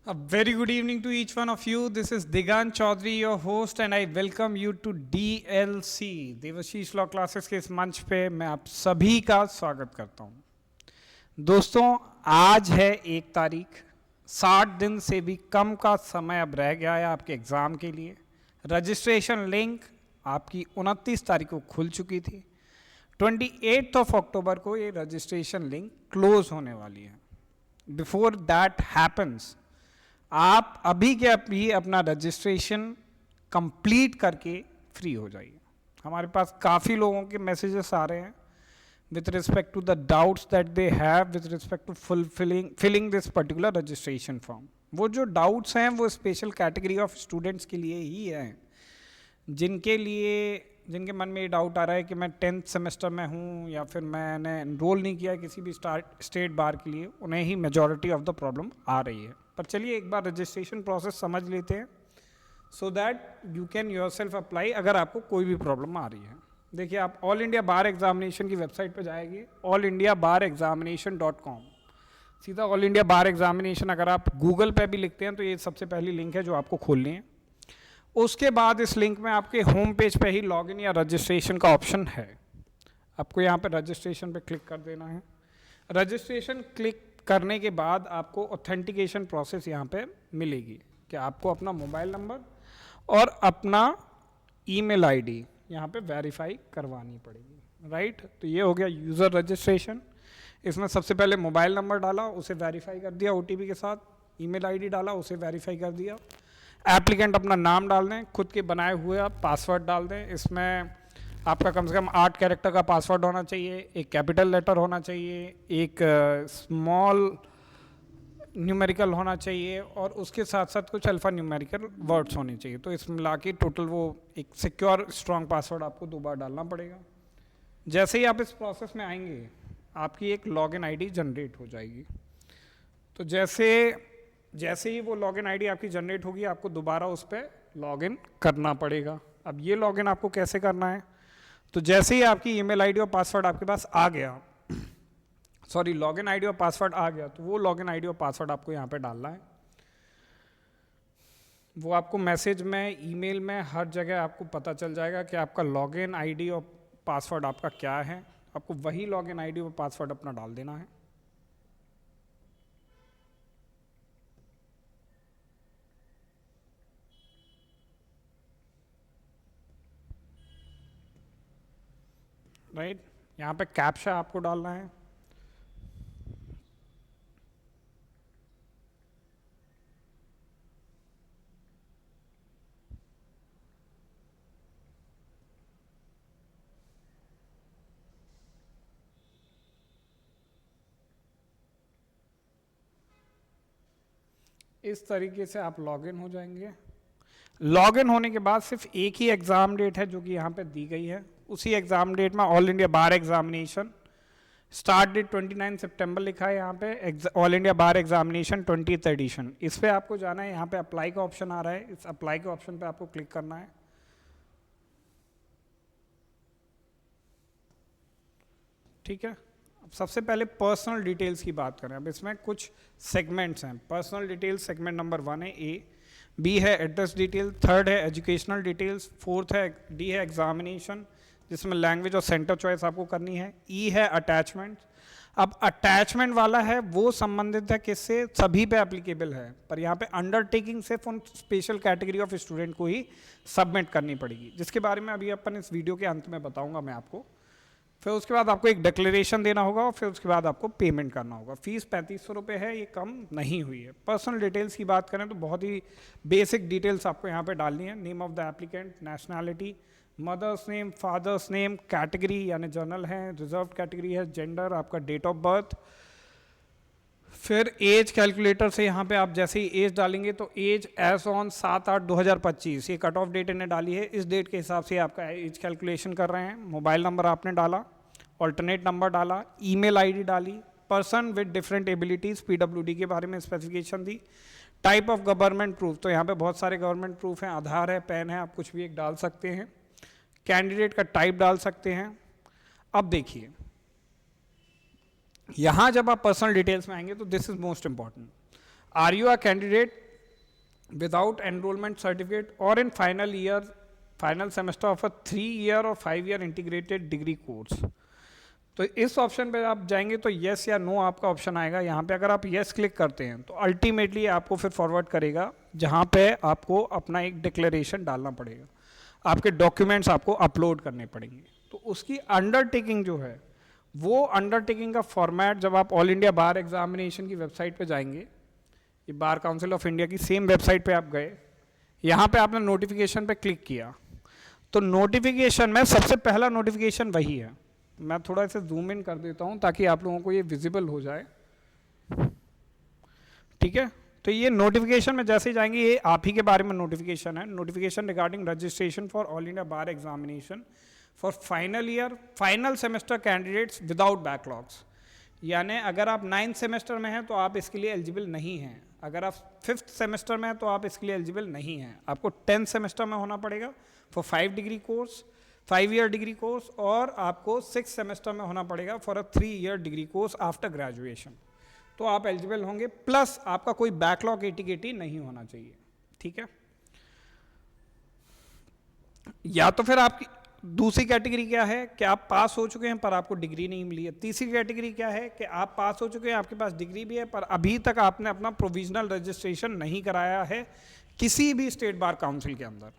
A very good evening to each one of you. This is Digant Chaudhary, your host, and I welcome you to DLC, Devashish law classes के इस मंच पे मैं आप सभी का स्वागत करता हूं। दोस्तों, आज है 1 तारीख, 60 दिन से भी कम का समय अब रह गया है आपके एग्ज़ाम के लिए। रजिस्ट्रेशन लिंक आपकी 29 तारीख को खुल चुकी थी। 28 अक्टूबर को ये रजिस्ट्रेशन लिंक क्लोज होने वाली है। बिफोर दैट हैपन्स, आप अभी के अभी अपना रजिस्ट्रेशन कंप्लीट करके फ्री हो जाइए। हमारे पास काफ़ी लोगों के मैसेजेस आ रहे हैं with respect to the doubts that they have with respect to filling this particular registration form. वो जो डाउट्स हैं वो स्पेशल कैटेगरी ऑफ स्टूडेंट्स के लिए ही हैं, जिनके मन में ये डाउट आ रहा है कि मैं 10th सेमेस्टर में हूँ या फिर मैंने एनरोल नहीं किया किसी भी स्टेट बार के लिए, उन्हें ही मेजॉरिटी ऑफ द प्रॉब्लम आ रही है। पर चलिए एक बार रजिस्ट्रेशन प्रोसेस समझ लेते हैं so that you can yourself apply अगर आपको कोई भी प्रॉब्लम आ रही है। देखिए, आप ऑल इंडिया बार एग्जामिनेशन की वेबसाइट पर जाएंगे, allindiabarexamination.com। सीधा ऑल इंडिया बार एग्जामिनेशन अगर आप गूगल पे भी लिखते हैं तो ये सबसे पहली लिंक है जो आपको खोलनी है। उसके बाद इस लिंक में आपके होम पेज पे ही लॉगिन या रजिस्ट्रेशन का ऑप्शन है। आपको यहाँ पे रजिस्ट्रेशन पे क्लिक कर देना है। रजिस्ट्रेशन क्लिक करने के बाद आपको ऑथेंटिकेशन प्रोसेस यहाँ पे मिलेगी कि आपको अपना मोबाइल नंबर और अपना ईमेल आईडी यहाँ पे वेरीफाई करवानी पड़ेगी, राइट। तो ये हो गया यूज़र रजिस्ट्रेशन। इसमें सबसे पहले मोबाइल नंबर डाला, उसे वेरीफाई कर दिया OTP के साथ, ईमेल आईडी डाला, उसे वेरीफाई कर दिया। एप्लीकेंट अपना नाम डाल दें, खुद के बनाए हुए आप पासवर्ड डाल दें। इसमें आपका कम से कम 8 कैरेक्टर का पासवर्ड होना चाहिए, एक कैपिटल लेटर होना चाहिए, एक स्मॉल न्यूमेरिकल होना चाहिए और उसके साथ साथ कुछ अल्फ़ा न्यूमेरिकल वर्ड्स होने चाहिए। तो इसमें मिला के टोटल वो एक सिक्योर स्ट्रॉन्ग पासवर्ड आपको 2 बार डालना पड़ेगा। जैसे ही आप इस प्रोसेस में आएंगे आपकी एक लॉगिन आईडी जनरेट हो जाएगी। तो जैसे ही वो लॉगिन आईडी आपकी जनरेट होगी आपको दोबारा उस पर लॉगिन करना पड़ेगा। अब ये लॉगिन आपको कैसे करना है, तो जैसे ही आपकी ईमेल आईडी और पासवर्ड आपके पास आ गया, सॉरी लॉगिन आईडी और पासवर्ड आ गया, तो वो लॉगिन आईडी और पासवर्ड आपको यहाँ पे डालना है। वो आपको मैसेज में, ईमेल में, हर जगह आपको पता चल जाएगा कि आपका लॉगिन आईडी और पासवर्ड आपका क्या है। आपको वही लॉगिन आईडी और पासवर्ड अपना डाल देना है। राइट, यहाँ पे कैप्चा आपको डालना है। इस तरीके से आप लॉगिन हो जाएंगे। लॉगिन होने के बाद सिर्फ एक ही एग्ज़ाम डेट है जो कि यहाँ पे दी गई है। उसी एग्ज़ाम डेट में all India bar examination start date 29 सितंबर लिखा है यहाँ पे, all India bar examination 20th edition. इस पे आपको जाना है, यहाँ पे अप्लाई का ऑप्शन आ रहा है, इस अप्लाई के ऑप्शन पे आपको क्लिक करना है। ठीक है, अब सबसे पहले पर्सनल डिटेल्स की बात करें। अब इसमें कुछ सेगमेंट्स हैं। पर्सनल डिटेल्स सेगमेंट नंबर 1 है A, B है एड्रेस डिटेल, 3rd है एजुकेशनल डिटेल्स, 4th है D है एग्जामिनेशन जिसमें लैंग्वेज और सेंटर चॉइस आपको करनी है, E है अटैचमेंट। अब अटैचमेंट वाला है वो संबंधित है किससे, सभी पे एप्लीकेबल है, पर यहाँ पे अंडरटेकिंग सिर्फ उन स्पेशल कैटेगरी ऑफ स्टूडेंट को ही सबमिट करनी पड़ेगी, जिसके बारे में अभी अपन इस वीडियो के अंत में बताऊंगा मैं आपको। फिर उसके बाद आपको एक डिक्लेरेशन देना होगा और फिर उसके बाद आपको पेमेंट करना होगा। फीस 3500 रुपये है, ये कम नहीं हुई है। पर्सनल डिटेल्स की बात करें तो बहुत ही बेसिक डिटेल्स आपको यहाँ पे डालनी है। Name of the applicant, nationality, mother's name, father's name, category यानी जनरल है, रिजर्व कैटेगरी है, जेंडर, आपका डेट ऑफ बर्थ। फिर एज कैलकुलेटर से यहाँ पे आप जैसे ही एज डालेंगे तो एज एज ऑन 7/8/2025 ये कट ऑफ डेट इन्हें डाली है, इस डेट के हिसाब से आपका एज कैलकुलेशन कर रहे हैं। मोबाइल नंबर आपने डाला, ऑल्टरनेट नंबर डाला, ईमेल आईडी डाली, person with different abilities PWD के बारे में specification the, type of government proof, तो यहाँ पे बहुत सारे गवर्नमेंट प्रूफ हैं, आधार है, पैन है, आप कुछ भी एक डाल सकते हैं। कैंडिडेट का टाइप डाल सकते हैं। अब देखिए यहाँ जब आप पर्सनल डिटेल्स में आएंगे तो this is most important. Are you a candidate without enrolment certificate और in final semester of a 3 year और 5 ईयर इंटीग्रेटेड डिग्री कोर्स। तो इस ऑप्शन पे आप जाएंगे तो येस या नो आपका ऑप्शन आएगा। यहाँ पे अगर आप येस क्लिक करते हैं तो अल्टीमेटली आपको फिर फॉरवर्ड करेगा, जहाँ पे आपको अपना एक डिक्लेरेशन डालना पड़ेगा, आपके डॉक्यूमेंट्स आपको अपलोड करने पड़ेंगे। तो उसकी अंडरटेकिंग जो है, वो अंडरटेकिंग का फॉर्मेट जब आप ऑल इंडिया बार एग्जामिनेशन की वेबसाइट पे जाएंगे, ये बार काउंसिल ऑफ इंडिया की सेम वेबसाइट पे आप गए, यहाँ पे आपने नोटिफिकेशन पे क्लिक किया, तो नोटिफिकेशन में सबसे पहला नोटिफिकेशन वही है। मैं थोड़ा इसे जूम इन कर देता हूँ ताकि आप लोगों को ये विजिबल हो जाए, ठीक है। तो ये नोटिफिकेशन में जैसे ही जाएंगे, ये आप ही के बारे में नोटिफिकेशन है, notification regarding registration for all India bar examination for final year final semester candidates without backlogs. यानी अगर आप 9th सेमेस्टर में हैं तो आप इसके लिए एलिजिबल नहीं हैं, अगर आप 5th सेमेस्टर में हैं तो आप इसके लिए एलिजिबल नहीं हैं। आपको 10th सेमेस्टर में होना पड़ेगा for 5 degree course, 5 year degree course, और आपको 6th सेमेस्टर में होना पड़ेगा for a 3 year degree course after graduation. तो आप एलिजिबल होंगे, प्लस आपका कोई बैकलॉग एटीकेटी नहीं होना चाहिए, ठीक है। या तो फिर आपकी दूसरी कैटेगरी क्या है कि आप पास हो चुके हैं पर आपको डिग्री नहीं मिली है। तीसरी कैटेगरी क्या है कि आप पास हो चुके हैं, आपके पास डिग्री भी है, पर अभी तक आपने अपना प्रोविजनल रजिस्ट्रेशन नहीं कराया है किसी भी स्टेट बार काउंसिल के अंदर।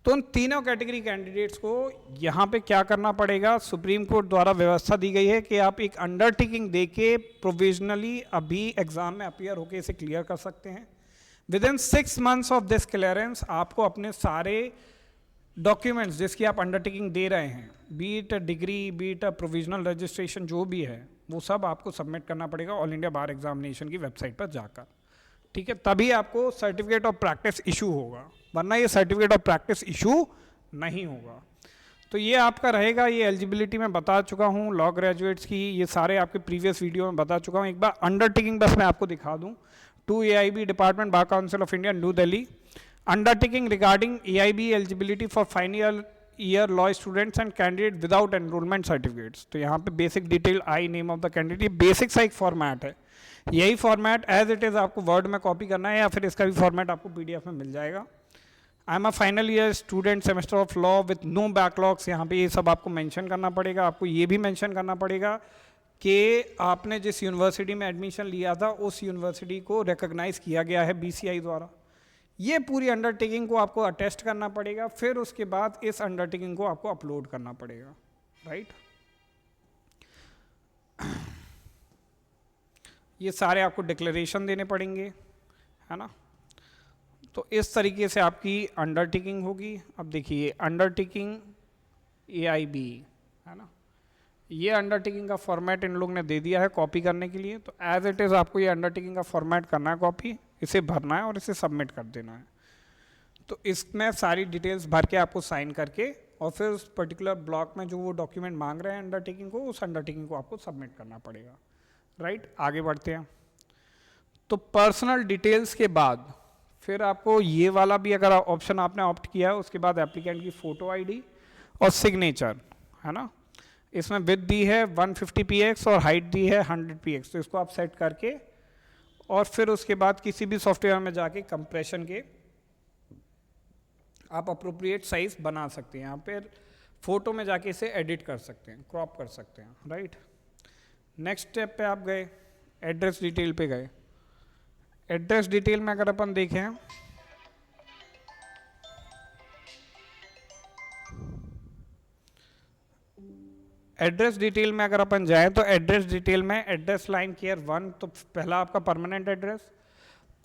तो उन तीनों कैटेगरी कैंडिडेट्स को यहाँ पे क्या करना पड़ेगा, सुप्रीम कोर्ट द्वारा व्यवस्था दी गई है कि आप एक अंडरटेकिंग देके प्रोविजनली अभी एग्जाम में अपीयर होके इसे क्लियर कर सकते हैं। With in 6 months of this clearance आपको अपने सारे डॉक्यूमेंट्स जिसकी आप अंडरटेकिंग दे रहे हैं, B it degree, B it provisional registration, जो भी है वो सब आपको सबमिट करना पड़ेगा ऑल इंडिया बार एग्जामिनेशन की वेबसाइट पर जाकर, ठीक है। तभी आपको सर्टिफिकेट ऑफ प्रैक्टिस इशू होगा, वरना ये सर्टिफिकेट ऑफ प्रैक्टिस इशू नहीं होगा। तो ये आपका रहेगा, ये एलिजिबिलिटी में बता चुका हूँ, लॉ ग्रेजुएट्स की ये सारे आपके प्रीवियस वीडियो में बता चुका हूँ। एक बार अंडरटेकिंग बस मैं आपको दिखा दूँ, to AIB department bar council of India New Delhi, undertaking regarding AIB eligibility for final year law students and candidate without enrollment certificates। तो यहाँ पे basic detail, I name of the candidate, ये बेसिक सा एक फॉर्मेट है। यही format as it is आपको word में कॉपी करना है, या फिर इसका भी फॉर्मेट आपको PDF में मिल जाएगा। I am a final year student semester of law with no backlogs, यहाँ पे ये सब आपको मेंशन करना पड़ेगा। आपको ये भी मेंशन करना पड़ेगा कि आपने जिस यूनिवर्सिटी में एडमिशन लिया था उस यूनिवर्सिटी को रिकॉग्नाइज किया गया है BCI द्वारा। ये पूरी अंडरटेकिंग को आपको अटेस्ट करना पड़ेगा, फिर उसके बाद इस अंडरटेकिंग को आपको अपलोड करना पड़ेगा, राइट। ये सारे आपको डिक्लेरेशन देने पड़ेंगे, है ना। तो इस तरीके से आपकी अंडरटेकिंग होगी। अब देखिए अंडरटेकिंग AIB, है ना, ये अंडरटेकिंग का फॉर्मेट इन लोग ने दे दिया है कॉपी करने के लिए। तो एज इट इज़ आपको ये अंडरटेकिंग का फॉर्मेट करना है कॉपी, इसे भरना है और इसे सबमिट कर देना है। तो इसमें सारी डिटेल्स भर के आपको साइन करके और फिर उस पर्टिकुलर ब्लॉक में जो वो डॉक्यूमेंट मांग रहे हैं अंडरटेकिंग को, उस अंडरटेकिंग को आपको सबमिट करना पड़ेगा, राइट। आगे बढ़ते हैं। तो पर्सनल डिटेल्स के बाद फिर आपको ये वाला भी अगर ऑप्शन आपने ऑप्ट किया है, उसके बाद एप्लीकेंट की फ़ोटो ID और सिग्नेचर, है ना। इसमें विड्थ दी है 150 px और हाइट दी है 100 px। तो इसको आप सेट करके और फिर उसके बाद किसी भी सॉफ्टवेयर में जाके कंप्रेशन के आप अप्रोप्रिएट साइज बना सकते हैं। यहाँ पे फोटो में जाके इसे एडिट कर सकते हैं, क्रॉप कर सकते हैं, राइट। नेक्स्ट स्टेप पे आप गए, एड्रेस डिटेल पे गए। एड्रेस डिटेल में अगर अपन देखें, एड्रेस डिटेल में अगर अपन जाएं तो एड्रेस डिटेल में एड्रेस लाइन केयर 1, तो पहला आपका permanent address,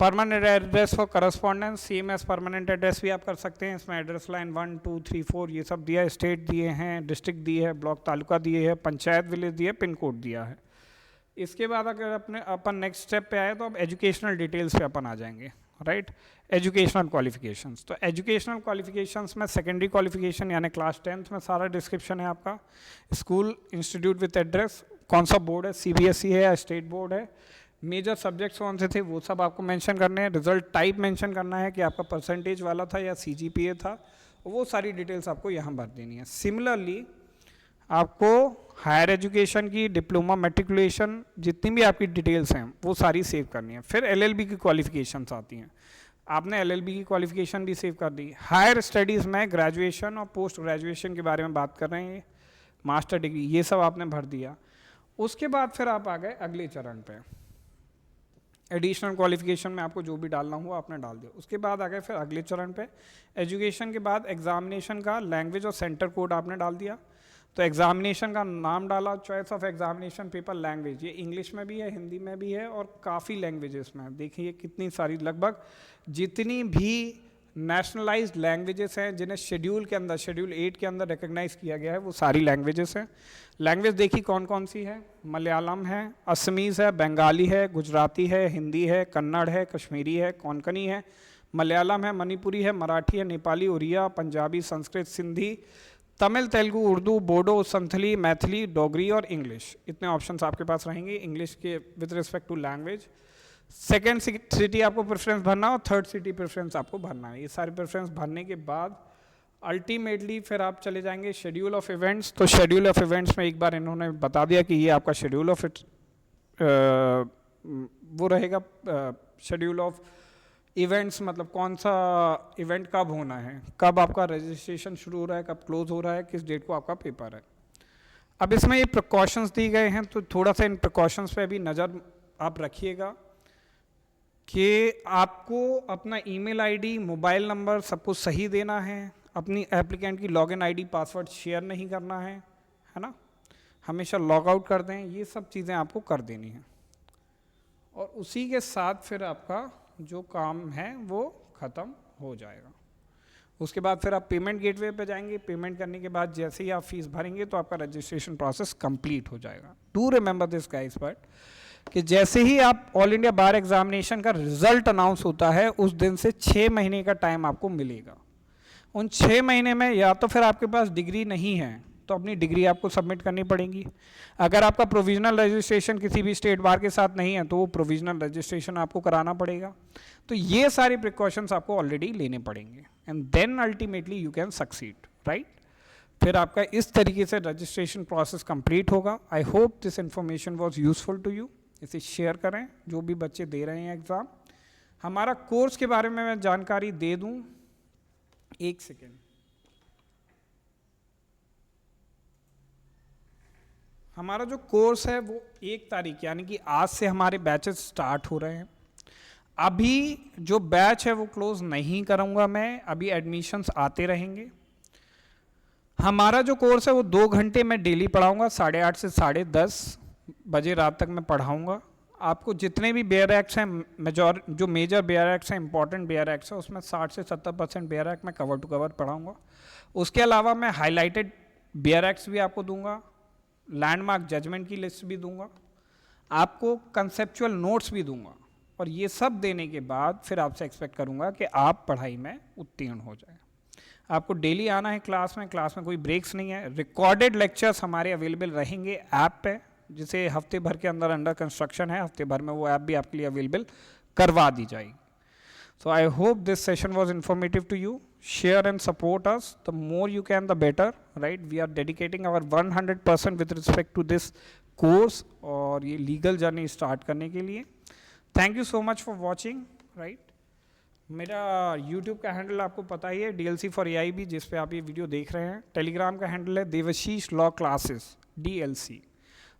permanent address for correspondence, same as permanent address भी आप कर सकते हैं। इसमें एड्रेस लाइन 1, 2, 3, 4 ये सब दिया है, स्टेट दिए हैं, डिस्ट्रिक्ट दी है, ब्लॉक तालुका दिए है, पंचायत विलेज दिए, पिन कोड दिया है। इसके बाद अगर अपन नेक्स्ट स्टेप पे आए तो अब एजुकेशनल डिटेल्स पे अपन आ जाएंगे, राइट। एजुकेशनल क्वालिफिकेशंस, तो एजुकेशनल क्वालिफिकेशंस में सेकेंडरी क्वालिफिकेशन यानी क्लास 10th में सारा डिस्क्रिप्शन है आपका। स्कूल इंस्टीट्यूट विथ एड्रेस, कौन सा बोर्ड है, CBSE है या स्टेट बोर्ड है, मेजर सब्जेक्ट्स कौन से थे वो सब आपको मेंशन करने हैं। रिजल्ट टाइप मेंशन करना है कि आपका परसेंटेज वाला था या CGPA था, वो सारी डिटेल्स आपको यहाँ भर देनी है। सिमिलरली आपको हायर एजुकेशन की, डिप्लोमा, मैट्रिकुलेशन, जितनी भी आपकी डिटेल्स हैं वो सारी सेव करनी है। फिर एलएलबी की क्वालिफिकेशंस आती हैं, आपने एलएलबी की क्वालिफिकेशन भी सेव कर दी। हायर स्टडीज़ में ग्रेजुएशन और पोस्ट ग्रेजुएशन के बारे में बात कर रहे हैं, मास्टर डिग्री, ये सब आपने भर दिया। उसके बाद फिर आप आ गए अगले चरण पे, एडिशनल क्वालिफिकेशन में आपको जो भी डालना हुआ आपने डाल दिया। उसके बाद आ गए फिर अगले चरण पे, एजुकेशन के बाद एग्जामिनेशन का लैंग्वेज और सेंटर कोड आपने डाल दिया। तो एग्जामिनेशन का नाम डाला, choice of examination paper, language, ये इंग्लिश में भी है, हिंदी में भी है और काफ़ी लैंग्वेजेस में। देखिए कितनी सारी, लगभग जितनी भी नेशनलाइज्ड लैंग्वेजेस हैं जिन्हें शेड्यूल के अंदर, शेड्यूल 8 के अंदर रिकग्नाइज किया गया है, वो सारी लैंग्वेजेस हैं। लैंग्वेज देखिए कौन कौन सी है, मलयालम है, असमीज़ है, बंगाली है, गुजराती है, हिंदी है, कन्नड़ है, कश्मीरी है, कोंकणी है, मलयालम है, मणिपुरी है, मराठी है, नेपाली, उड़िया, पंजाबी, संस्कृत, सिंधी, तमिल, तेलुगु, उर्दू, बोडो, संथली, मैथिली, डोगरी और इंग्लिश। इतने ऑप्शंस आपके पास रहेंगे इंग्लिश के with respect to language. Second city आपको प्रेफरेंस भरना और थर्ड सिटी प्रेफरेंस आपको भरना है। ये सारे प्रेफरेंस भरने के बाद अल्टीमेटली फिर आप चले जाएंगे शेड्यूल ऑफ इवेंट्स। तो शेड्यूल ऑफ इवेंट्स में एक बार इन्होंने बता दिया कि ये आपका शेड्यूल ऑफ वो रहेगा, शेड्यूल ऑफ इवेंट्स मतलब कौन सा इवेंट कब होना है, कब आपका रजिस्ट्रेशन शुरू हो रहा है, कब क्लोज हो रहा है, किस डेट को आपका पेपर है। अब इसमें ये प्रिकॉशंस दी गए हैं, तो थोड़ा सा इन प्रिकॉशंस पे भी नज़र आप रखिएगा कि आपको अपना ईमेल आईडी, मोबाइल नंबर सब कुछ सही देना है, अपनी एप्लीकेंट की लॉगिन आईडी, पासवर्ड शेयर नहीं करना है ना, हमेशा लॉग आउट कर दें, ये सब चीज़ें आपको कर देनी है। और उसी के साथ फिर आपका जो काम है वो ख़त्म हो जाएगा। उसके बाद फिर आप पेमेंट गेटवे पे जाएंगे, पेमेंट करने के बाद जैसे ही आप फीस भरेंगे तो आपका रजिस्ट्रेशन प्रोसेस कंप्लीट हो जाएगा। Do remember this guys, but कि जैसे ही आप ऑल इंडिया बार एग्जामिनेशन का रिजल्ट अनाउंस होता है उस दिन से 6 महीने का टाइम आपको मिलेगा। उन 6 महीने में या तो फिर आपके पास डिग्री नहीं है तो अपनी डिग्री आपको सबमिट करनी पड़ेगी। अगर आपका प्रोविजनल रजिस्ट्रेशन किसी भी स्टेट बार के साथ नहीं है तो वो प्रोविजनल रजिस्ट्रेशन आपको कराना पड़ेगा। तो ये सारे प्रिकॉशंस आपको ऑलरेडी लेने पड़ेंगे and then ultimately you can succeed, right. फिर आपका इस तरीके से रजिस्ट्रेशन प्रोसेस कंप्लीट होगा। I hope this information was useful to you. इसे शेयर करें जो भी बच्चे दे रहे हैं एग्ज़ाम। हमारा कोर्स के बारे में मैं जानकारी दे दूं, एक सेकेंड। हमारा जो कोर्स है वो 1 तारीख यानी कि आज से हमारे बैचेस स्टार्ट हो रहे हैं। अभी जो बैच है वो क्लोज नहीं करूंगा मैं, अभी एडमिशन्स आते रहेंगे। हमारा जो कोर्स है वो 2 घंटे में डेली पढ़ाऊंगा, 8:30 से 10:30 बजे रात तक मैं पढ़ाऊंगा। आपको जितने भी बेयर एक्ट्स हैं, जो मेजर बेयर एक्ट्स हैं, इंपॉर्टेंट बेयर एक्ट्स हैं, उसमें 60 से 70% बेयर एक्ट मैं कवर टू कवर पढ़ाऊंगा। उसके अलावा मैं हाईलाइटेड बेयर एक्ट्स भी आपको दूंगा, लैंडमार्क जजमेंट की लिस्ट भी दूंगा, आपको कंसेप्चुअल नोट्स भी दूंगा। और ये सब देने के बाद फिर आपसे एक्सपेक्ट करूंगा कि आप पढ़ाई में उत्तीर्ण हो जाए। आपको डेली आना है क्लास में कोई ब्रेक्स नहीं है। रिकॉर्डेड लेक्चर्स हमारे अवेलेबल रहेंगे ऐप पे, जिसे हफ्ते भर के अंदर अंडर कंस्ट्रक्शन है, हफ्ते भर में वो ऐप भी आपके लिए अवेलेबल करवा दी जाएगी। So I hope this session was informative to you. Share and support us. The more you can, the better, right? We are dedicating our 100% with respect to this course और ये legal journey start करने के लिए। Thank you so much for watching, right? मेरा YouTube का handle आपको पता ही है, DLC for AIB, जिस पे आप ये वीडियो देख रहे हैं। टेलीग्राम का हैंडल है देवाशीष लॉ क्लासेस DLC,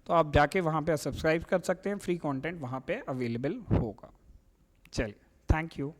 तो आप जाके वहाँ पे सब्सक्राइब कर सकते हैं, फ्री कंटेंट वहाँ पे अवेलेबल होगा। चलिए, थैंक यू।